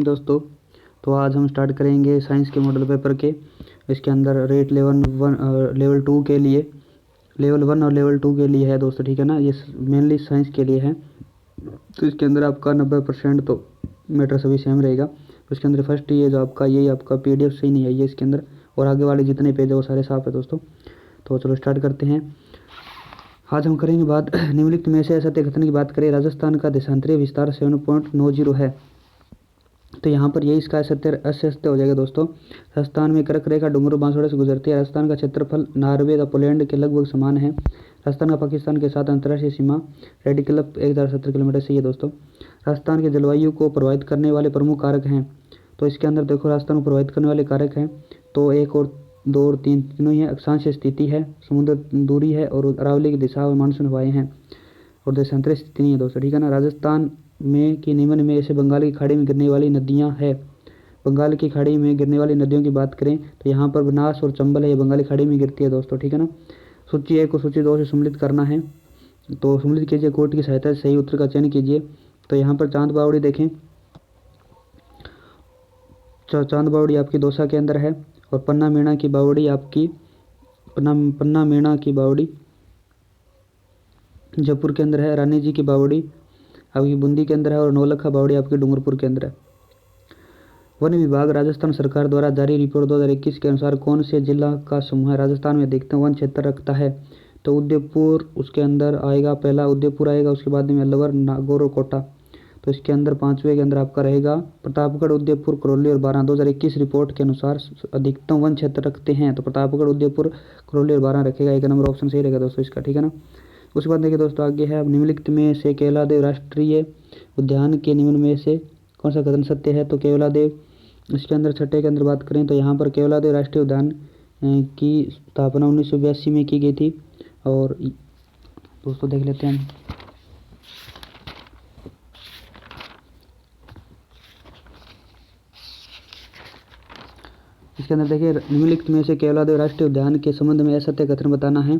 दोस्तों, तो आज हम स्टार्ट करेंगे साइंस के मॉडल पेपर के। इसके अंदर रेट लेवल 2 के लिए, लेवल 1 और लेवल 2 के लिए है दोस्तों, ठीक है ना। ये मेनली साइंस के लिए है। तो इसके अंदर आपका 90% तो मैटर सभी सेम रहेगा। तो इसके अंदर फर्स्ट ये जो आपका यही आपका PDF सही नहीं आई है इसके अंदर, और आगे वाले जितने पेज है वो सारे साफ है दोस्तों। तो चलो स्टार्ट करते हैं। आज हम करेंगे बात निम्नलिखित में से असत्य कथन की बात करें। राजस्थान का देशांतरीय विस्तार 7.90 है। तो यहाँ पर यही इसका असत्य हो जाएगा दोस्तों। राजस्थान में कर्क रेखा डूंगरों बांसवाड़े से गुजरती है। राजस्थान का क्षेत्रफल नॉर्वे व पोलैंड के लगभग समान है। राजस्थान का पाकिस्तान के साथ अंतर्राष्ट्रीय सीमा रेडिकल 1070 किलोमीटर से है दोस्तों। राजस्थान के जलवायु को प्रभावित करने वाले प्रमुख कारक हैं। तो इसके अंदर देखो, राजस्थान को प्रभावित करने वाले कारक हैं तो 1 और 2 और 3 तीनों ही है। अक्षांश स्थिति है, समुद्र दूरी है, और अरावली की दिशा और मानसून हवाएं हैं, और देशांतरीय स्थिति नहीं है दोस्तों, ठीक है ना। राजस्थान में कि निम्न में से बंगाल की खाड़ी में गिरने वाली नदियां है। बंगाल की खाड़ी में गिरने वाली नदियों की बात करें तो यहाँ पर बनास और चंबल है, ये बंगाली खाड़ी में गिरती है दोस्तों, ठीक है ना। सूची 1 को सूची 2 से सम्मिलित करना है, तो सम्मिलित कीजिए। कोर्ट की सहायता से सही उत्तर का चयन कीजिए। तो यहाँ पर चांद बावड़ी देखें, चांद बावड़ी आपकी दौसा के अंदर है, और पन्ना मीणा की बावड़ी आपकी पन्ना मीणा की बावड़ी जयपुर के अंदर है। रानी जी की बावड़ी आपकी बूंदी के अंदर है, और नौलखा बावड़ी आपकी डूंगरपुर के अंदर है। वन विभाग राजस्थान सरकार द्वारा जारी रिपोर्ट 2021 के अनुसार कौन से जिला का समूह है राजस्थान में अधिकतम वन क्षेत्र रखता है। तो उदयपुर उसके अंदर आएगा, पहला उदयपुर आएगा, उसके बाद में अलवर, नागौर और कोटा। तो इसके अंदर 5वें के अंदर आपका रहेगा प्रतापगढ़, उदयपुर, करौली और बारां। 2021 रिपोर्ट के अनुसार अधिकतम वन क्षेत्र रखते हैं, तो प्रतापगढ़, उदयपुर, करौली और बारां रखेगा। एक नंबर ऑप्शन सही रहेगा दोस्तों इसका, ठीक है ना। उसके बाद देखिए दोस्तों, आगे है निम्नलिखित में से केवलादेव राष्ट्रीय उद्यान के निम्न में से कौन सा कथन सत्य है। तो केवलादेव इसके अंदर छठे के अंदर बात करें तो यहाँ पर केवलादेव राष्ट्रीय उद्यान की स्थापना 1982 में की गई थी। और दोस्तों देख लेते हैं हम, इसके अंदर देखिए निम्नलिखित में से केवलादेव राष्ट्रीय उद्यान के संबंध में असत्य कथन बताना है।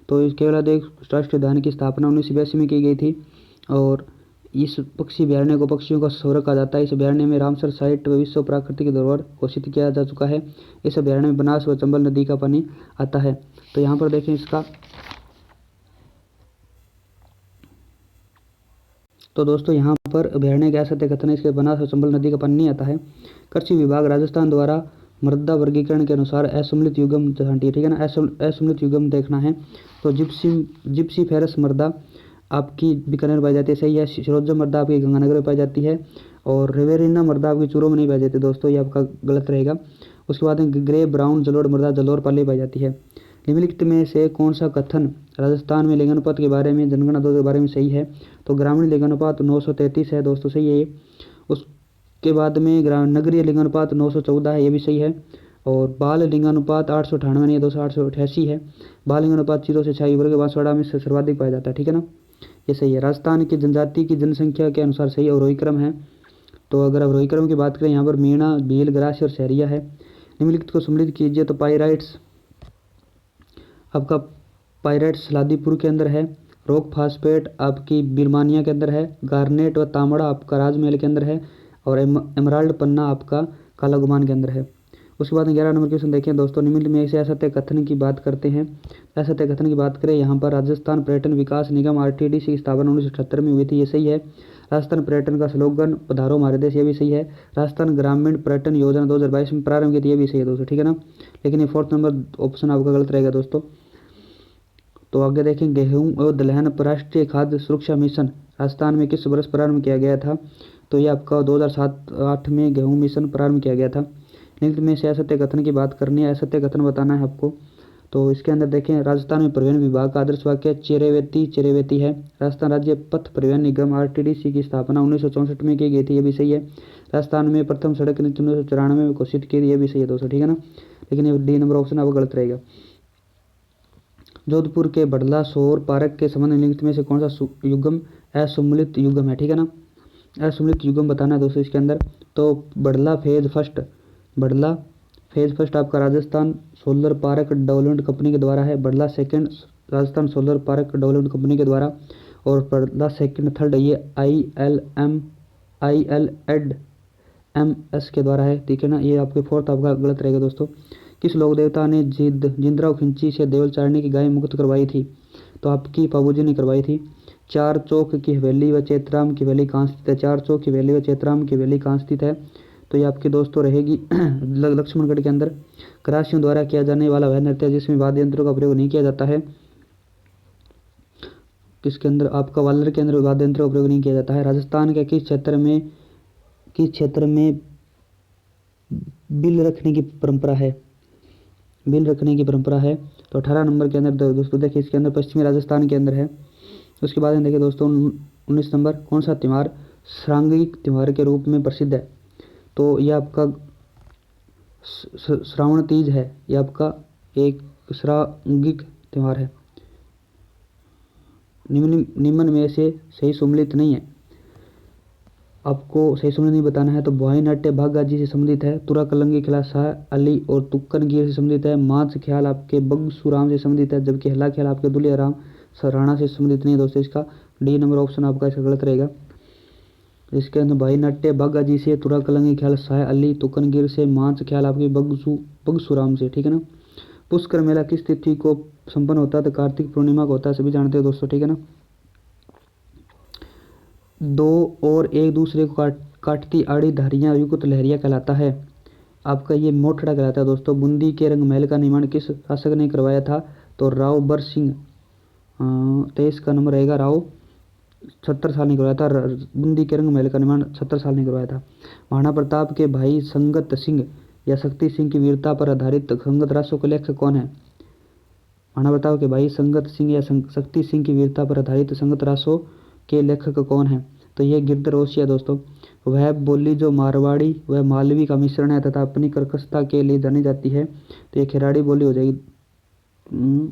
तो इस केवलादेव राष्ट्रीय उद्यान की स्थापना 1982 में की गई थी, और इस पक्षी अभ्यारण्य को पक्षियों का शहर कहा जाता है। इस अभ्यारण्य में रामसर साइट व विश्व प्राकृतिक धरोहर घोषित किया जा चुका है। इस अभ्यारण्य में बनास व चंबल नदी का पानी आता है। तो यहाँ पर देखें इसका, तो दोस्तों यहाँ पर अभ्यारण्य का असत्य कथन है, इसके बनास और चंबल नदी का पानी नहीं आता है। कृषि विभाग राजस्थान द्वारा मृदा वर्गीकरण के अनुसार असम्मिलित युग्म छांटिए, ठीक है ना। असम्मिलित युग्म देखना है। तो जिप्सी फेरस मृदा आपकी बीकानेर पाई जाती है, सही है। शिरोजा मृदा आपकी गंगानगर में पाई जाती है, और रेवेरिना मृदा आपकी चूरू में नहीं पाई जाती दोस्तों, ये आपका गलत रहेगा। उसके बाद ग्रे ब्राउन जलोढ़ मृदा जलोर पाली पाई जाती है। निम्नलिखित में से कौन सा कथन राजस्थान में लिंगानुपात के बारे में, जनगणना 2 के बारे में सही है। तो ग्रामीण लिंगानुपात 933 है दोस्तों, सही है ये। उसके बाद में नगरीय लिंगानुपात 914 है, ये भी सही है। और बाल लिंगानुपात 898 नहीं है दोस्तों, 888 है। बाल लिंगानुपात 0 से 6 वर्ग के बांसवाड़ा में सर्वाधिक पाया जाता है, ठीक है ना, ये सही है। राजस्थान की जनजाति की जनसंख्या के अनुसार सही अवरोही क्रम है। तो अगर अवरोही क्रम की बात करें, यहाँ पर मीणा, भील, ग्रासी और सहरिया है। निम्नलिखित को सम्मिलित कीजिए। तो पाइराइट्स आपका पाइराइट्स लादीपुर के अंदर है। रॉक फास्फेट आपकी बिरमानिया के अंदर है। गार्नेट व तांबड़ा आपका राजमहल के अंदर है, और एमराल्ड पन्ना आपका कालागुमान के अंदर है। उसके बाद 11 नंबर क्वेश्चन देखें दोस्तों, निम्न में से असत्य कथन की बात करते हैं। असत्य कथन की बात करें, यहाँ पर राजस्थान पर्यटन विकास निगम RTDC की स्थापना 1978 में हुई थी, ये सही है। राजस्थान पर्यटन का स्लोगन पधारो हमारे देश, ये भी सही है। राजस्थान ग्रामीण पर्यटन योजना 2022 में प्रारंभ की थी, ये भी सही है दोस्तों, ठीक है ना। लेकिन ये 4th नंबर ऑप्शन आपका गलत रहेगा दोस्तों। तो आगे देखें, गेहूं और दलहन पर राष्ट्रीय खाद्य सुरक्षा मिशन राजस्थान में किस वर्ष प्रारंभ किया गया था। तो ये आपका 2007-8 में गेहूं मिशन प्रारंभ किया गया था। निम्न में से असत्य कथन की बात करनी है, असत्य कथन बताना है आपको। तो इसके अंदर देखें, राजस्थान में परिवहन विभाग का आदर्श वाक्य चिरेवेती है। राजस्थान राज्य पथ परिवहन निगम RTDC की स्थापना 1964 में की गई थी, ये भी सही है। राजस्थान में प्रथम सड़क नीति 1994 में घोषित की थी, ये भी सही है दोस्तों, ठीक है ना। लेकिन ये D नंबर ऑप्शन आपको गलत रहेगा। जोधपुर के बड़ला सौर पार्क के संबंध निम्नलिखित में से कौन सा युग्म असम्मिलित युग्म है, ठीक है ना। असम्मिलित युग्म बताना है दोस्तों इसके अंदर। तो बड़ला फेज फर्स्ट आपका Rajasthan solar park development company के द्वारा है। Bhadla second Rajasthan solar park development company के द्वारा, और बड़ला सेकंड थर्ड ये ILED MS के द्वारा है, ठीक है ना। ये आपके फोर्थ आपका गलत रहेगा दोस्तों। किस लोक देवता ने जिंद्राव खिंची से देवलचारिणी की गाय मुक्त करवाई थी? तो आपकी बाबूजी ने करवाई थी। चार चौक की हवेली व चैतराम की हवेली कहाँ स्थित है? चार चौक की हवेली व चैतराम की हवेली कहाँ स्थित है? तो ये आपके दोस्तों रहेगी लक्ष्मणगढ़ के अंदर। करासियों द्वारा किया जाने वाला वह नृत्य जिसमें वाद्य यंत्रों का प्रयोग नहीं किया जाता है, किसके अंदर? आपका वालर के अंदर वाद्य यंत्रों का प्रयोग नहीं किया जाता है। राजस्थान के किस क्षेत्र में बिल रखने की परंपरा है? बिल रखने की परंपरा है। तो 18 नंबर के अंदर दोस्तों देखिए, इसके अंदर पश्चिमी राजस्थान के अंदर है। उसके बाद में देखिए दोस्तों 19 नंबर, कौन सा त्यौहार श्रांगिक त्यौहार के रूप में प्रसिद्ध है? तो यह आपका श्रावण तीज है। यह आपका एक श्रांगिक त्यौहार है। निम्न में से सही सम्मिलित नहीं है। आपको सही सम्मिलित नहीं बताना है। तो बोहाई नाट्य भागाजी से संबंधित है। तुरा कलंगी ख्याल शाह अली और तुक्कन गिर से संबंधित है। मांस ख्याल आपके बगसुराम से संबंधित है, जबकि हला ख्याल आपके दुलिया राम सराणा से संबंधित नहीं है दोस्तों। इसका डी नंबर ऑप्शन आपका इसका गलत रहेगा। इसके अंदर भाई नाट्य बागाजी से, तुरा कलंगी ख्याल शाह अली, तुक्कन गिर से, मांस ख्याल आपके बगसुराम से, ठीक है ना। पुष्कर मेला किस तिथि को संपन्न होता है? तो कार्तिक पूर्णिमा को होता है, सभी जानते हैं दोस्तों, ठीक है ना। दो और एक दूसरे को काटती आड़ी धारियां युक्त लहरिया कहलाता है। आपका ये मोठड़ा कहलाता है दोस्तों। बूंदी के रंग महल का निर्माण किस शासक ने करवाया था? तो राव बर सिंह। 23 का नंबर रहेगा राव। 70 साल ने करवाया था। बूंदी के रंग महल का निर्माण 70 साल ने करवाया था। महाराणा प्रताप के भाई संगत सिंह या शक्ति सिंह की वीरता पर आधारित संगत रासों के लेखक कौन है? महाराणा प्रताप के भाई संगत सिंह या शक्ति सिंह की वीरता पर आधारित संगत रासों के लेखक कौन है? तो ये गिरधर ओसिया दोस्तों। वह बोली जो मारवाड़ी व मालवी का मिश्रण है तथा अपनी कर्कशता के लिए जानी जाती है, तो ये खिराड़ी बोली हो जाएगी।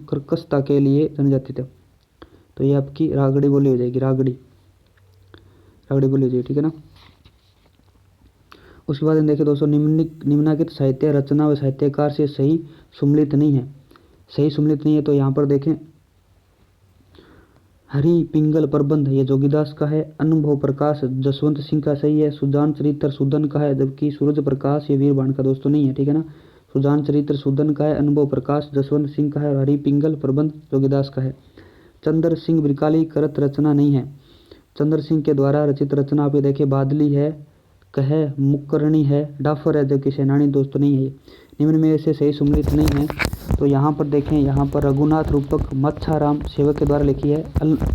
कर्कशता के लिए जानी जाती थी, तो ये आपकी रागड़ी बोली हो जाएगी। रागड़ी बोली हो जाएगी, ठीक है ना। उसके बाद देखिए दोस्तों, निम्नलिखित साहित्य रचना व साहित्यकार से सही सम्मिलित नहीं है। सही सम्मिलित नहीं है तो यहाँ पर देखें, हरि पिंगल प्रबंध ये जोगीदास का है। अनुभव प्रकाश जसवंत सिंह का सही है। सुजान चरित्र सुदन का है, जबकि सूरज प्रकाश ये वीरबाण का दोस्तों नहीं है, ठीक है ना। सुजान चरित्र सुदन का है, अनुभव प्रकाश जसवंत सिंह का है, और हरि पिंगल प्रबंध जोगीदास का है। चंद्र सिंह बिरकाली करत रचना नहीं है। चंद्र सिंह के द्वारा रचित रचना आप ये देखिए, बादली है, कह मुकरणी है, डाफर है, जबकि सेनानी दोस्तों नहीं है। निम्न में से सही सम्मिलित नहीं है। तो यहाँ पर देखें, यहाँ पर रघुनाथ रूपक मच्छाराम सेवक के द्वारा लिखी है।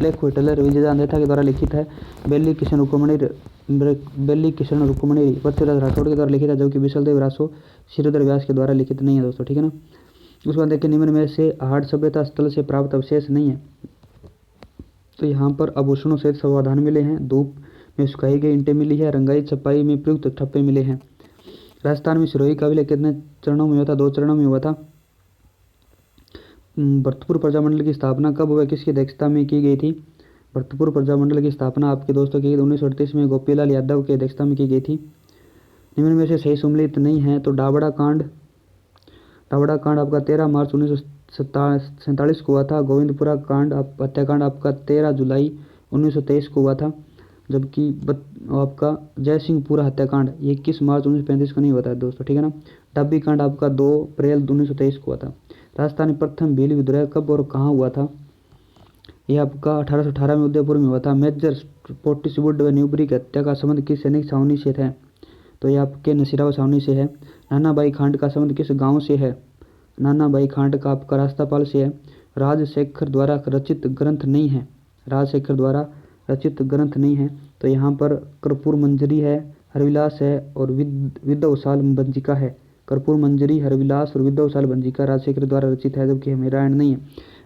लेख विठलर विजय अंधेठा के द्वारा लिखित है। बेली किशन रुक्मणी पृथ्वीराज राठौड़ के द्वारा लिखित है, जबकि विशलदेव रासो श्रीधर व्यास के द्वारा लिखित नहीं है दोस्तों, ठीक है ना। उसके बाद देखिए, निम्न में से हाड़ सभ्यता स्थल से प्राप्त अवशेष नहीं है। तो यहाँ पर आभूषणों सहित समाधान मिले हैं। धूप में सुखाई गई ईंटें मिली है। रंगाई छपाई में प्रयुक्त ठप्पे मिले हैं। राजस्थान में सिरोही का विलय कितने चरणों में हुआ था? 2 चरणों में हुआ था। भरतपुर प्रजामंडल की स्थापना कब व किसकी अध्यक्षता में की गई थी? भरतपुर प्रजामंडल की स्थापना आपके दोस्तों की 1938 में गोपीलाल यादव की अध्यक्षता में की गई थी। निम्न में से सही सम्मिलित नहीं है। तो डाबड़ा कांड आपका 13 मार्च 1947 को हुआ था। गोविंदपुरा कांड हत्याकांड आपका 13 जुलाई 1923 को हुआ था, जबकि आपका जयसिंहपुरा हत्याकांड 21 मार्च 1935 को नहीं हुआ था दोस्तों, ठीक है ना। डाबी कांड आपका 2 अप्रैल 1923 को हुआ था। राजस्थान में प्रथम भील विद्रोह कब और कहाँ हुआ था? यह आपका 1818 में उदयपुर में हुआ था। मेजर स्पोर्टिसवुड व न्यूबरी की हत्या का संबंध किस सैनिक छावनी से है? तो यह आपके नसीराव छावनी से है। नानाबाई खांड का संबंध किस गांव से है? नानाबाई खांड का आपका रास्तापाल से है। राजशेखर द्वारा रचित ग्रंथ नहीं है। राजशेखर द्वारा रचित ग्रंथ नहीं है। तो यहाँ पर कर्पूर मंजरी है, हरविलास है, और विद्वशाल बंजिका है। कर्पूर मंजरी, हरविलास और विद्वशाल बंजिका राजशेखर द्वारा रचित है, जबकि हेमरायण नहीं है।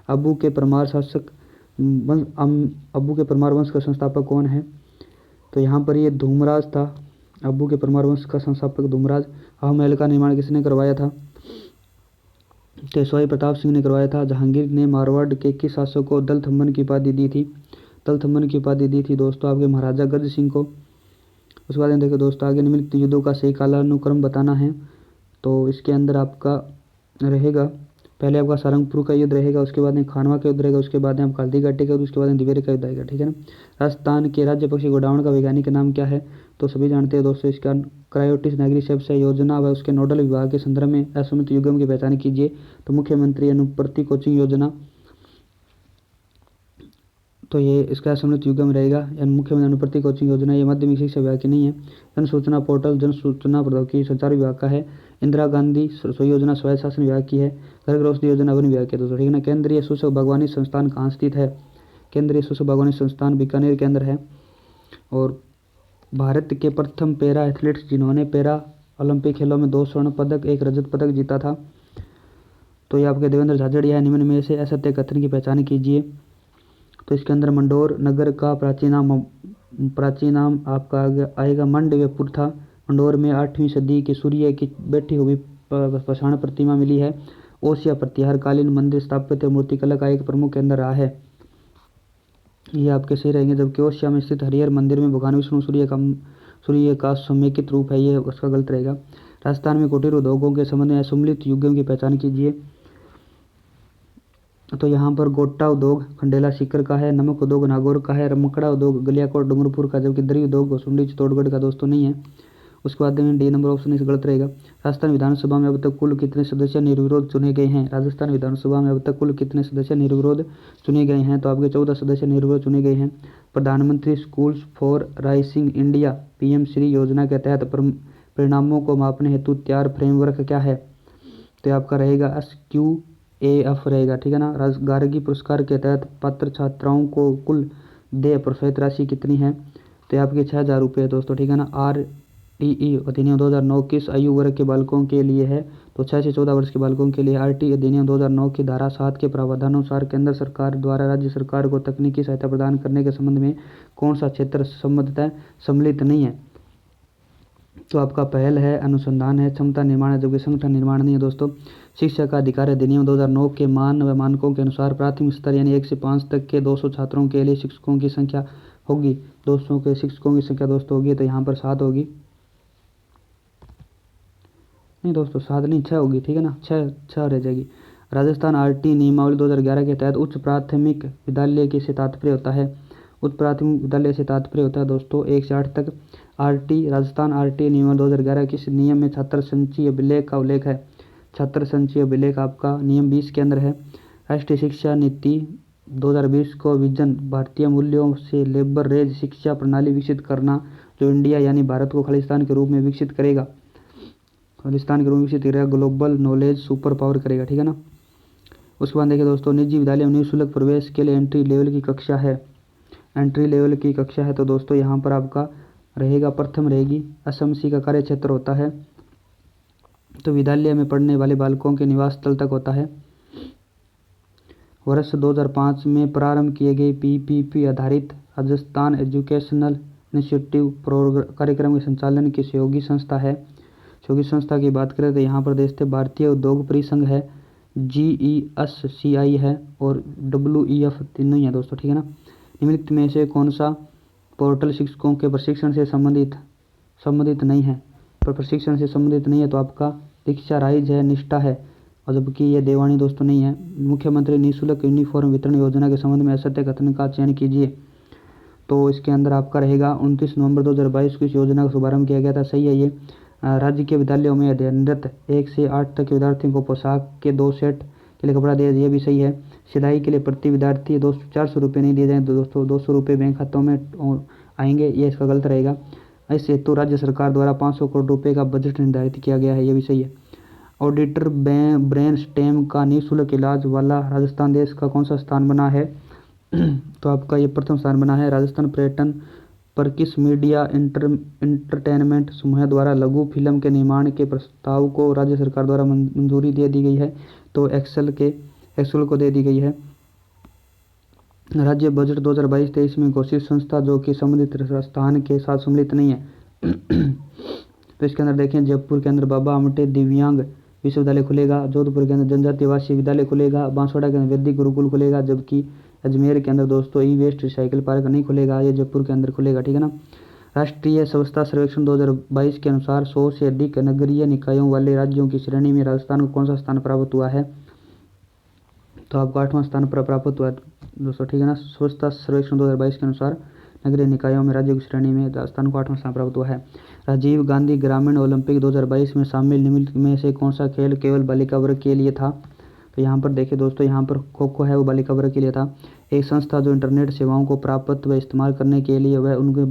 अबू के परमार वंश का संस्थापक कौन है? तो यहाँ पर ये धूमराज था। अबू के परमार वंश का संस्थापक धूमराज। हवा महल का निर्माण किसने करवाया था? पेशवाई प्रताप सिंह ने करवाया था। जहांगीर ने मारवाड़ के किस शासक को दलथम्बन की उपाधि दी थी? दलथम्बन की उपाधि दी थी दोस्तों आपके महाराजा गज सिंह को। उसके बाद देखो दोस्तों, आगे निम्नलिखित युद्धों का सही कालानुक्रम बताना है। तो इसके अंदर आपका रहेगा, पहले आपका सारंगपुर का युद्ध रहेगा, उसके बाद में खानवा का युद्ध रहेगा, उसके बाद में आपका हल्दी घाटी का युद्ध, उसके बाद में दिवेरी का युद्ध आएगा, ठीक है ना। राजस्थान के राज्य पक्षी गोडावण का वैज्ञानिक नाम क्या है? तो सभी जानते हैं दोस्तों इसका क्रायोटिस नागरिक सेवा योजना व उसके नोडल विभाग के संदर्भ में असमित युग्म की पहचान कीजिए। तो मुख्यमंत्री अनुप्रति कोचिंग योजना, तो ये इसका सम्मिलित युग्म रहेगा। मुख्यमंत्री अनुप्रति कोचिंग योजना ये माध्यमिक शिक्षा विभाग की नहीं है। जन सूचना पोर्टल जन सूचना प्रौद्योगिकी संचार विभाग का है। इंदिरा गांधी रसोई योजना स्वायत्त शासन विभाग की है। घर गृहस्थी योजना वन विभाग की है दोस्तों, ठीक है ना। केंद्रीय शुष्क बागवानी संस्थान कहाँ स्थित है? केंद्रीय शुष्क बागवानी संस्थान बीकानेर के अंदर है। और भारत के प्रथम पैरा एथलीट्स जिन्होंने पैरा ओलंपिक खेलों में 2 स्वर्ण पदक 1 रजत पदक जीता था, तो ये आपके देवेंद्र झाझड़िया है। निम्न में से असत्य कथन की पहचान कीजिए। तो इसके अंदर मंडोर नगर का प्राचीन नाम आपका आएगा मंडवेपुर था। मंडोर में 8वीं सदी की सूर्य की बैठी हुई पाषाण प्रतिमा मिली है। ओसिया प्रतिहार कालीन मंदिर स्थापत्य मूर्तिकला का एक प्रमुख केंद्र रहा है। ये आपके सही रहेंगे। जबकि ओसिया में स्थित हरिहर मंदिर में भगवान विष्णु सूर्य का समेकित रूप है, ये उसका गलत रहेगा। राजस्थान में कुटीर उद्योगों के संबंध में सम्मिलित युग्म की पहचान कीजिए। तो यहाँ पर गोटा उद्योग खंडेला सीकर का है, नमक उद्योग नागौर का है, रमकड़ा उद्योग गलियाकोट डूंगरपुर का, जबकि दरी उद्योग गोसुंडी चित्तौड़गढ़ का दोस्तों नहीं है। उसके बाद में डी नंबर ऑप्शन इस गलत रहेगा। राजस्थान विधानसभा में अब तक कुल कितने सदस्य निर्विरोध चुने गए हैं? राजस्थान विधानसभा में अब तक कुल कितने सदस्य निर्विरोध चुने गए हैं? तो आपके 14 सदस्य निर्विरोध चुने गए हैं। प्रधानमंत्री schools for rising India PM Shri योजना के तहत परिणामों को मापने हेतु तैयार फ्रेमवर्क क्या है? तो आपका रहेगा SQAF रहेगा, ठीक है ना। गार्गी पुरस्कार के तहत पात्र छात्राओं को कुल देय प्रोत्साहित राशि कितनी है? तो आपके 6,000 रुपये दोस्तों, ठीक है ना। RTE अधिनियम 2009 किस आयु वर्ग के बालकों के लिए है? तो 6 से 14 वर्ष के बालकों के लिए। RTE अधिनियम 2009 की धारा 7 के प्रावधानानुसार केंद्र सरकार द्वारा राज्य सरकार को तकनीकी सहायता प्रदान करने के संबंध में कौन सा क्षेत्र सम्मिलित नहीं है? तो आपका पहल है, अनुसंधान है, क्षमता निर्माण है, जबकि संगठन निर्माण नहीं है दोस्तों। शिक्षा का अधिकार अधिनियम 2009 के मान व मानकों के अनुसार प्राथमिक स्तर यानी 1 से 5 तक के 200 छात्रों के लिए शिक्षकों की संख्या होगी। 200 के शिक्षकों की संख्या दोस्तों होगी, तो यहाँ पर 7 होगी। नहीं दोस्तों 7 नहीं 6 होगी, ठीक है ना। 6 रह जाएगी। राजस्थान RT नियमावली 2011 के तहत उच्च प्राथमिक विद्यालय के से तात्पर्य होता है। उच्च प्राथमिक विद्यालय से तात्पर्य होता है दोस्तों 1 से 8 तक। राजस्थान RT नियम 2011 किस नियम में छात्र संचयी अभिलेख का उल्लेख है? छात्र संचयी अभिलेख आपका नियम 20 के अंदर है। राष्ट्रीय शिक्षा नीति 2020 को विजन भारतीय मूल्यों से लेबर रेज शिक्षा प्रणाली विकसित करना, जो इंडिया यानी भारत को खालिस्तान के रूप में विकसित करेगा, ग्लोबल नॉलेज सुपर पावर करेगा, ठीक है ना। उसके बाद देखिए दोस्तों, निजी विद्यालय में निःशुल्क प्रवेश के लिए एंट्री लेवल की कक्षा है। तो दोस्तों यहाँ पर आपका रहेगा प्रथम रहेगी। SMC का कार्य क्षेत्र होता है, तो विद्यालय में पढ़ने वाले बालकों के निवास स्थल तक होता है। वर्ष 2005 में प्रारंभ किए गए PPP आधारित राजस्थान एजुकेशनल इंस्टीट्यूट कार्यक्रम के संचालन की सहयोगी संस्था है। सहयोगी संस्था की बात करें तो यहाँ पर देश भारतीय उद्योग परिसंघ है, GESCI है और WEF तीनों ही है दोस्तों, ठीक है ना। निम्नलिखित में से कौन सा पोर्टल शिक्षकों के प्रशिक्षण से संबंधित नहीं है? पर प्रशिक्षण से संबंधित नहीं है तो आपका दीक्षा राइज है, निष्ठा है, और जबकि ये देवानी दोस्तों नहीं है। मुख्यमंत्री निःशुल्क यूनिफॉर्म वितरण योजना के संबंध में असत्य कथन का चयन कीजिए। तो इसके अंदर आपका रहेगा 29 नवंबर 2022 को इस योजना का शुभारंभ किया गया था, सही है ये। राज्य के विद्यालयों में अध्ययनरत 1 से 8 तक के विद्यार्थियों को पोशाक के 2 सेट के लिए कपड़ा दिया, ये भी सही है। सिलाई के लिए प्रति विद्यार्थी 400 रुपये नहीं दिए जाएँ तो दोस्तों 200 रुपये बैंक खातों में आएंगे, ये इसका गलत रहेगा। इस हेतु राज्य सरकार द्वारा 500 करोड़ रुपये का बजट निर्धारित किया गया है, ये भी सही है। ऑडिटर ब्रेन स्टेम का निःशुल्क इलाज वाला राजस्थान देश का कौन सा स्थान बना है? तो आपका ये प्रथम स्थान बना है। राजस्थान पर्यटन पर किस मीडिया इंटरटेनमेंट समूह द्वारा लघु फिल्म के निर्माण के प्रस्ताव को राज्य सरकार द्वारा मंजूरी दे दी गई है? तो एक्सेल को दे दी गई है। राज्य बजट 2022-23 में घोषित संस्था जो कि संबंधित स्थान के साथ सम्मिलित नहीं है। तो इसके अंदर देखें, जयपुर के अंदर बाबा आमटे दिव्यांग विश्वविद्यालय खुलेगा, जोधपुर के अंदर जनजातीय वासी विद्यालय खुलेगा, बांसवाड़ा के अंदर वैदिक गुरुकुल खुलेगा, जबकि अजमेर के अंदर दोस्तों ई वेस्ट रिसाइकिल पार्क नहीं खुलेगा, ये जयपुर के अंदर खुलेगा, ठीक है ना। राष्ट्रीय स्वच्छता सर्वेक्षण 2022 के अनुसार 100 से अधिक नगरीय निकायों वाले राज्यों की श्रेणी में राजस्थान को कौन सा स्थान प्राप्त हुआ है? तो आपको 8वां स्थान पर प्राप्त हुआ दोस्तों, ठीक है ना। स्वच्छता सर्वेक्षण 2022 के अनुसार नगरीय निकायों में राज्य की श्रेणी में राजस्थान को 8वां स्थान प्राप्त हुआ है। राजीव गांधी ग्रामीण ओलंपिक 2022 में शामिल निम्नलिखित में से कौन सा खेल केवल बालिका वर्ग के लिए था? तो यहाँ पर देखिए दोस्तों, यहाँ पर खो खो है वो बालिका वर्ग के लिए था। एक संस्था जो इंटरनेट सेवाओं को प्राप्त व इस्तेमाल करने के लिए वह उनके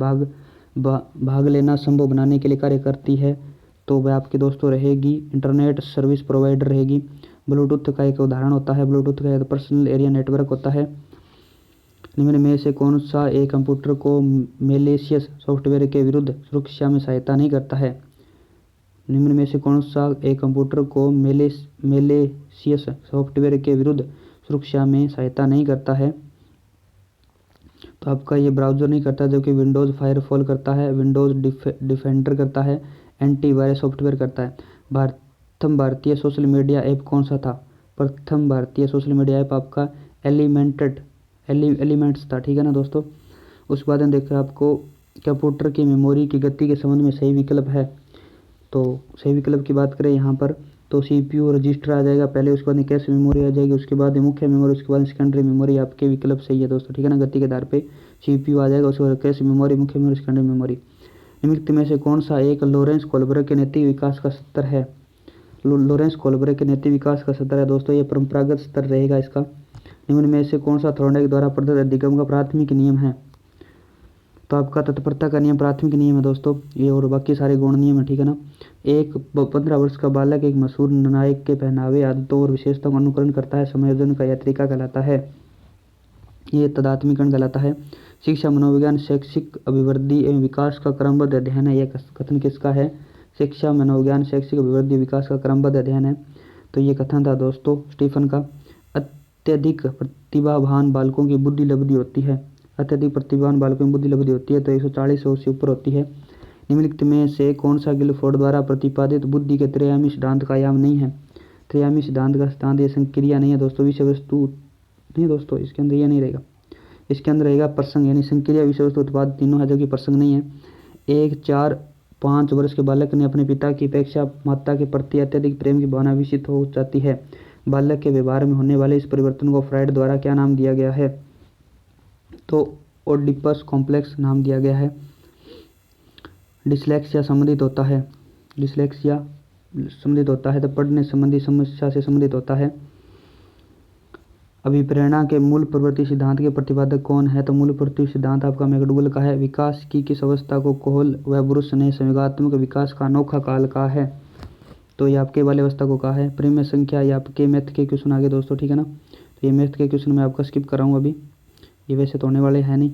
भाग लेना संभव बनाने के लिए कार्य करती है, तो वह आपके दोस्तों रहेगी इंटरनेट सर्विस प्रोवाइडर रहेगी। ब्लूटूथ का एक उदाहरण होता है, ब्लूटूथ का पर्सनल एरिया नेटवर्क होता है। निम्न में से कौन सा एक कंप्यूटर को मेलिशियस सॉफ्टवेयर के विरुद्ध सुरक्षा में सहायता नहीं करता है? निम्न में से कौन सा एक कंप्यूटर को मेलिशियस सॉफ्टवेयर के विरुद्ध सुरक्षा में सहायता नहीं करता है? तो आपका ये ब्राउज़र नहीं करता, जो कि विंडोज़ फायरफॉल करता है, विंडोज़ डिफेंडर करता है, एंटीवायरस सॉफ्टवेयर करता है। प्रथम भारतीय सोशल मीडिया ऐप कौन सा था? प्रथम भारतीय सोशल मीडिया ऐप आपका एलिमेंट्स था, ठीक है ना दोस्तों। उसके बाद में देखो आपको कंप्यूटर की मेमोरी की गति के संबंध में सही विकल्प है। तो सही विकल्प की बात करें यहाँ पर तो CPU रजिस्टर आ जाएगा पहले, उसके बाद में कैश मेमोरी आ जाएगी, उसके बाद मुख्य मेमोरी, उसके बाद सेकेंडरी मेमोरी। आपके विकल्प सही है दोस्तों, ठीक है ना। गति के आधार पे CPU आ जाएगा, उसके बाद कैश मेमोरी, मुख्य मेमोरी, सेकेंडरी मेमोरी। निम्नलिखित में से कौन सा एक लॉरेंस कोलबर्ग के नैतिक विकास का स्तर है? लॉरेंस कोलबर्ग के नैतिक विकास का स्तर है दोस्तों, ये परंपरागत स्तर रहेगा इसका। निम्न में से कौन सा थॉर्नडाइक द्वारा प्रदत्त अधिगम का प्राथमिक नियम है? तो आपका तत्परता का नियम प्राथमिक नियम है दोस्तों ये, और बाकी सारे गौण नियम है, ठीक है ना। एक 15 वर्ष का बालक एक मशहूर नायक के पहनावे, आदतों और विशेषताओं का अनुकरण करता है, समायोजन का यह तरीका कहलाता है, ये तदात्मीकरण कहलाता है। शिक्षा मनोविज्ञान शैक्षिक अभिवृद्धि एवं विकास का क्रमबद्ध अध्ययन है, यह कथन किसका है? शिक्षा मनोविज्ञान शैक्षिक अभिवृद्धि विकास का क्रमबद्ध अध्ययन है, तो ये कथन था दोस्तों स्टीफन का। अत्यधिक प्रतिभावान बालकों की बुद्धि लब्धि होती है, अत्यधिक प्रतिभावान बालकों की बुद्धि लब्धि होती है तो 140 से ऊपर होती है। निम्नलिखित में से कौन सा गिलफोर्ड द्वारा प्रतिपादित बुद्धि के त्रयामी सिद्धांत का आयाम नहीं है? त्रयामी सिद्धांत का सिद्धांत ये संक्रिया नहीं है दोस्तों, विषय वस्तु नहीं दोस्तों, इसके अंदर ये नहीं रहेगा, इसके अंदर रहेगा प्रसंग, यानी संक्रिया विषय वस्तु उत्पाद तीनों है, जो कि प्रसंग नहीं है। 1-4-5 वर्ष के बालक ने अपने पिता की अपेक्षा माता के प्रति अत्यधिक प्रेम की भावना विकसित हो जाती है। बालक के व्यवहार में होने वाले इस परिवर्तन को फ्राइड द्वारा क्या नाम दिया गया है? तो ओडिपस कॉम्प्लेक्स नाम दिया गया है। डिसलेक्सिया संबंधित होता है, डिसलेक्सिया संबंधित होता है तो पढ़ने संबंधी समस्या से संबंधित होता है। अभिप्रेरणा के मूल प्रवृत्ति सिद्धांत के प्रतिपादक कौन है? तो मूल प्रवृत्ति सिद्धांत आपका मैकडूगल का है। विकास की किस अवस्था को कोहल व ब्रुश ने संयोगात्मक विकास का अनोखा काल कहा है? तो ये आपके वाले अवस्था को कहा है। प्रेम संख्या ये आपके मैथ के क्वेश्चन आगे दोस्तों, ठीक है ना। तो ये मैथ के क्वेश्चन मैं आपका स्किप कर रहा हूँ अभी, ये वैसे तो होने वाले हैं नहीं,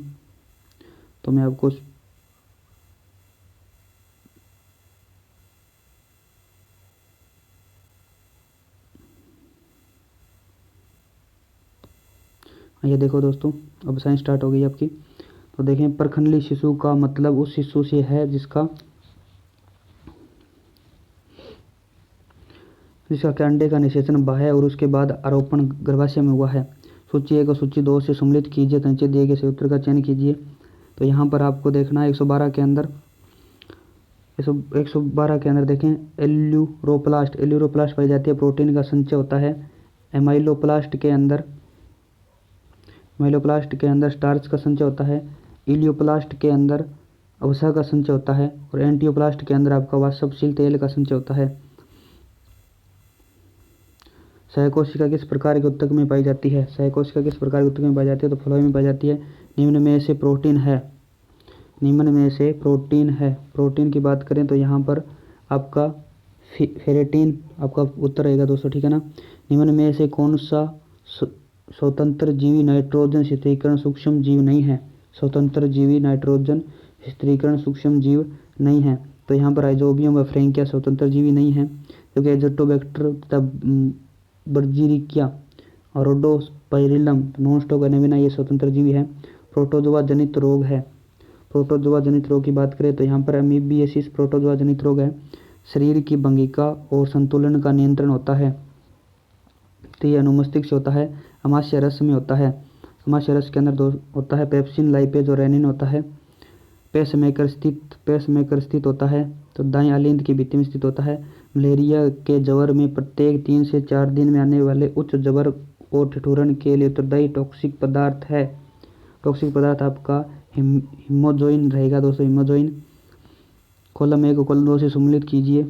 तो मैं आपको ये देखो दोस्तों अब साइंस स्टार्ट हो गई आपकी। तो देखें, परखंडली शिशु का मतलब उस शिशु से है जिसका के अंडे का निषेचन बाह्य और उसके बाद आरोपण गर्भाशय में हुआ है। सूची 1 और सूची 2 से सम्मिलित कीजिए, तो नीचे दिए गए सही उत्तर का चयन कीजिए। तो यहाँ पर आपको देखना है 112 के अंदर 112 के अंदर देखें एल्यूरोप्लास्ट पाई जाती है, प्रोटीन का संचय होता है। एमाइलोप्लास्ट के अंदर स्टार्च का संचय होता है। इलियोप्लास्ट के अंदर अवसा का संचय होता है और एंटियोप्लास्ट के अंदर आपका वाष्पशील तेल का संचय होता है। सहकोशिका किस प्रकार के ऊतक में पाई जाती है? सहकोशिका किस प्रकार के ऊतक में पाई जाती है? तो फ्लोएम में पाई जाती है। निम्न में से प्रोटीन है, प्रोटीन की बात करें तो यहाँ पर आपका फेरेटिन आपका उत्तर रहेगा दोस्तों, ठीक है ना। निम्न में से कौन सा स्वतंत्र जीवी नाइट्रोजन स्थिरीकरण सूक्ष्म जीव नहीं है? स्वतंत्र जीवी नाइट्रोजन स्थिरीकरण सूक्ष्म जीव नहीं है, तो यहाँ पर राइजोबियम व फ्रेंकिया स्वतंत्र जीवी नहीं है, क्योंकि एजोटोबैक्टर तथा बर्जीरिकिया और रोडोस्पाइरिलम नॉनस्टॉक एनेमिना ये स्वतंत्र जीवी है। प्रोटोजोआ जनित रोग है, प्रोटोजोआ जनित रोग की बात करें तो यहाँ पर अमीबियासिस प्रोटोजोआ जनित रोग है। शरीर की भंगिका और संतुलन का नियंत्रण होता है, तो ये अनुमस्तिष्क से होता है। अमाशय रस में होता है, अमाशय रस के अंदर दो होता है, पेप्सिन, लाइपेज और रेनिन होता है। पेसमेकर स्थित होता है, तो दाएं आलिंद की भित्ति में स्थित होता है। मलेरिया के जवर में प्रत्येक 3 से 4 दिन में आने वाले उच्च जबर और ठिठुरन के लिए उत्तरदायी टॉक्सिक पदार्थ है। टॉक्सिक पदार्थ आपका हिमोजोइन रहेगा दोस्तों, हिमोजोइन। कॉलम 1 को कॉलम 2 से सम्मिलित कीजिए।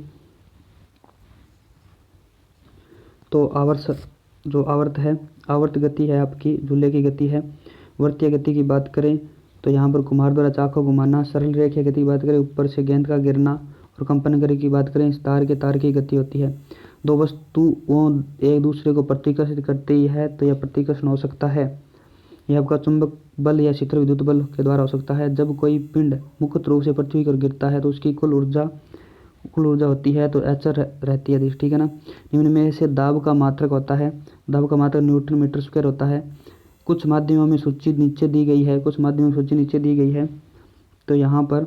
तो आवर्त है, आवर्त गति है आपकी, झूले की गति है। वर्तीय गति की बात करें तो यहाँ पर कुम्हार द्वारा चाक को घुमाना। सरल रेखीय गति की बात करें, ऊपर से गेंद का गिरना। और कंपन गति की बात करें, इस तार की गति होती है। दो वस्तुओं एक दूसरे को प्रतिकर्षित करती है तो यह प्रतिकर्षण हो सकता है। यह आपका चुंबक बल या शीतल विद्युत बल के द्वारा हो सकता है। जब कोई पिंड मुक्त रूप से पृथ्वी पर गिरता है तो उसकी कुल ऊर्जा होती है तो एचर रहती है, ठीक है ना। निम्न में से दाब का मात्रक होता है, दाब का मात्रक न्यूटन मीटर स्क्वायर होता है। कुछ माध्यमों में सूची नीचे दी गई है, तो यहाँ पर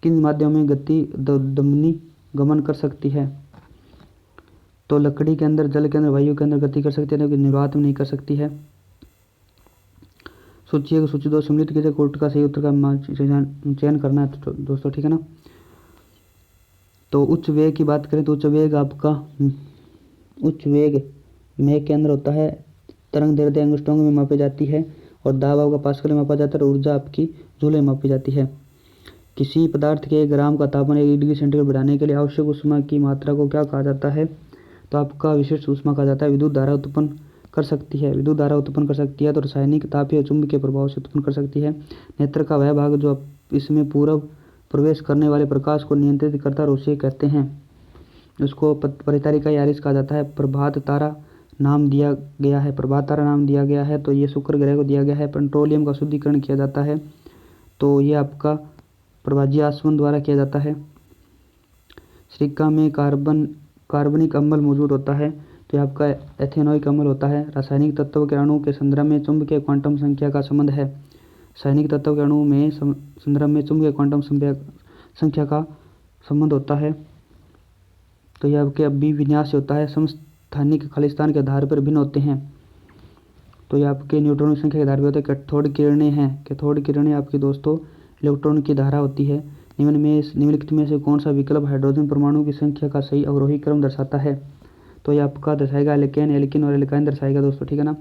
किन माध्यमों में गति दमनी गमन कर सकती है। तो लकड़ी के अंदर, जल के अंदर, वायु के अंदर गति कर सकती है, लेकिन निर्वात में नहीं कर सकती है। सूची 1 सूची 2 सम्मिलित कीजिए, कोर्ट का सही उत्तर का चयन करना है दोस्तों, ठीक है ना। तो उच्च वेग की बात करें तो उच्च वेग में केंद्र होता है, तरंग दैर्ध्य एंगस्ट्रॉम में मापी जाती है और दाब आपका पास्कल में मापा जाता है और ऊर्जा आपकी जूल में मापी जाती है। किसी पदार्थ के 1 ग्राम का तापमान 1 डिग्री सेंटीग्रेड बढ़ाने के लिए आवश्यक ऊष्मा की मात्रा को क्या कहा जाता है। तो आपका विशिष्ट ऊष्मा कहा जाता है। विद्युत धारा उत्पन्न कर सकती है, तो रासायनिक, तापीय और चुंबकीय प्रभाव से उत्पन्न कर सकती है। नेत्र का वह भाग जो इसमें पूर्व प्रवेश करने वाले प्रकाश को नियंत्रित करता है और उसे कहते हैं, उसको परितारिका यारिस कहा जाता है। प्रभात तारा नाम दिया गया है, तो ये शुक्र ग्रह को दिया गया है। पेट्रोलियम का शुद्धिकरण किया जाता है, तो ये आपका प्रभाज्य आसवन द्वारा किया जाता है। सिरका में कार्बनिक अम्ल मौजूद होता है, तो ये आपका एथेनोइक अम्ल होता है। रासायनिक तत्व के अणु के संदर्भ में चुंबकीय क्वांटम संख्या का संबंध है। रासायनिक तत्व के अणु में संदर्भ में चुंबकीय क्वांटम संख्या का संबंध होता है। तो यह आपके अभिविन्यास होता है, समस्थानिक खालिस्तान के आधार पर भिन्न होते हैं। तो ये आपके न्यूट्रॉन की संख्या के आधार पर होते हैं। कैथोड किरणें आपकी दोस्तों इलेक्ट्रॉन की धारा होती है। निम्नलिखित में से कौन सा विकल्प हाइड्रोजन परमाणु की संख्या का सही अवरोही क्रम दर्शाता है। तो ये आपका दर्शाएगा एल्किन और एल्काइन दर्शाएगा दोस्तों, ठीक है ना।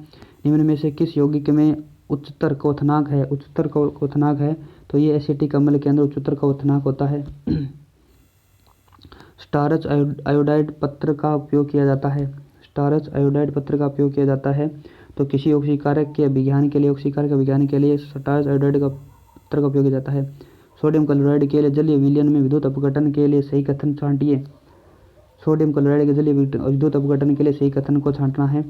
निम्न में से किस यौगिक में उच्चतर क्वथनांक है, तो ये एसिटिक अम्ल के अंदर उच्चतर क्वथनांक होता है। स्टारच आयोडाइड पत्र का उपयोग किया जाता है। तो किसी ऑक्सीकारक के विज्ञान के लिए स्टारच आयोडाइड का पत्र का उपयोग किया जाता है। सोडियम क्लोराइड के लिए जलीय विलयन में विद्युत अपघटन के लिए सही कथन छांटिए। सोडियम क्लोराइड के जलीय विद्युत अपघटन के लिए सही कथन को छांटना है।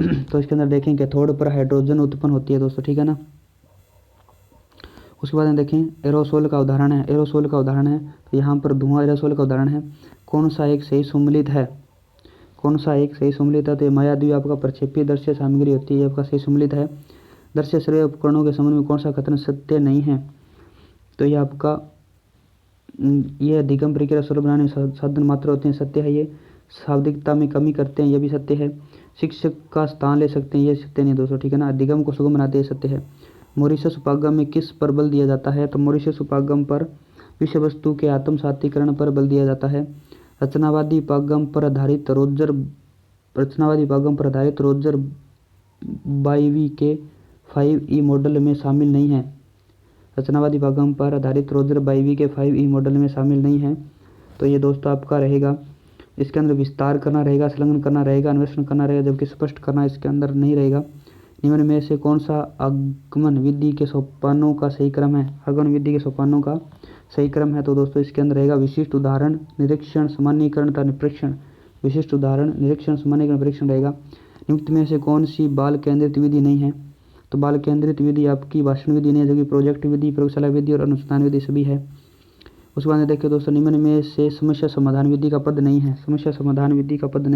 तो इसके अंदर देखें कैथोड पर हाइड्रोजन उत्पन्न होती है दोस्तों, ठीक है ना। उसके बाद में देखें एरोसोल का उदाहरण है, तो यहाँ पर धुआं एरोसोल का उदाहरण है। कौन सा एक सही सम्मिलित है, तो ये मायाद्वीप आपका प्रक्षेपीय दृश्य सामग्री होती है, आपका सही सम्मिलित है। दृश्य श्रेय उपकरणों के संबंध में कौन सा कथन सत्य नहीं है, तो ये आपका ये अधिगम प्रक्रिया स्वरूप बनाने में साधन मात्र होते हैं, सत्य है। ये शाब्दिकता में कमी करते हैं, ये भी सत्य है। शिक्षक का स्थान ले सकते हैं, ये सत्य नहीं दोस्तों, ठीक है ना। अधिगम को सुगम बनाते हैं, सत्य है। मॉरिशस उपागम में किस पर बल दिया जाता है, तो मॉरिशस उपागम पर विषय वस्तु के आत्मसातीकरण पर बल दिया जाता है। रचनावादी उपागम पर आधारित रोजर बाइवी के 5E मॉडल में शामिल नहीं है। रचनावादी उपागम पर आधारित रोजर बाइवी के 5E मॉडल में शामिल नहीं है। तो ये दोस्तों आपका रहेगा, इसके अंदर विस्तार करना रहेगा, संलग्न करना रहेगा, अन्वेषण करना रहेगा, जबकि स्पष्ट करना इसके अंदर नहीं रहेगा। निम्न में से कौन सा आगमन विधि के सोपानों का सही क्रम है, तो दोस्तों इसके अंदर रहेगा विशिष्ट उदाहरण, निरीक्षण, सामान्यीकरण तथा परीक्षण। रहेगा। निम्न में से कौन सी बाल केंद्रित विधि नहीं है, तो बाल केंद्रित विधि आपकी भाषण विधि नहीं है, जबकि प्रोजेक्ट विधि, प्रयोगशाला विधि और अनुसंधान विधि सभी है। उसके बाद देखिए दोस्तों, निम्न में से समस्या समाधान विधि का पद नहीं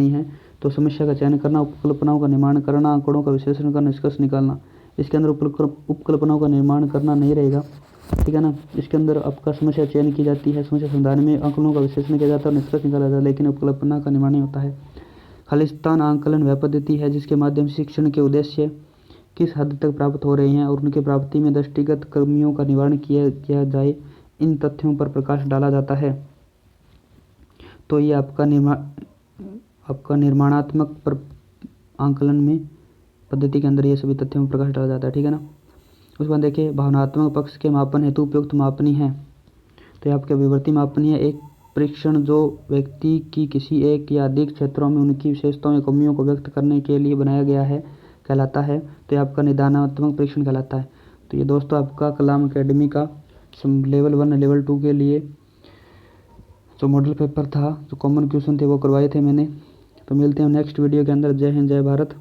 है, तो समस्या का चयन करना, उपकल्पनाओं का निर्माण करना, आंकड़ों का विश्लेषण करना, निष्कर्ष निकालना। इसके अंदर उपकल्पनाओं का निर्माण करना नहीं रहेगा, ठीक है ना। इसके अंदर आपका समस्या चयन की जाती है, समस्या समाधान में आंकड़ों का विश्लेषण किया जाता है और निष्कर्ष निकाला जाता है, लेकिन उपकल्पना का निर्माण नहीं होता है। खालिस्तान आंकलन वह पद्धति है जिसके माध्यम से शिक्षण के उद्देश्य किस हद तक प्राप्त हो रहे हैं और उनकी प्राप्ति में दृष्टिगत कमियों का निवारण किया जाए, इन तथ्यों पर प्रकाश डाला जाता है। तो ये आपका निर्माणात्मक आंकलन में पद्धति के अंदर ये सभी तथ्यों पर प्रकाश डाला जाता है, ठीक है ना। उसके बाद देखिए भावनात्मक पक्ष के मापन हेतु उपयुक्त मापनी है, तो ये आपके विवर्ती मापनी है। एक परीक्षण जो व्यक्ति की किसी एक या अधिक क्षेत्रों में उनकी विशेषताओं या कमियों को व्यक्त करने के लिए बनाया गया है कहलाता है, तो ये आपका निदानात्मक परीक्षण कहलाता है। तो ये दोस्तों आपका कलाम एकेडमी का लेवल 1 लेवल 2 के लिए जो मॉडल पेपर था, जो कॉमन क्वेश्चन थे वो करवाए थे मैंने। तो मिलते हैं नेक्स्ट वीडियो के अंदर। जय हिंद, जय भारत।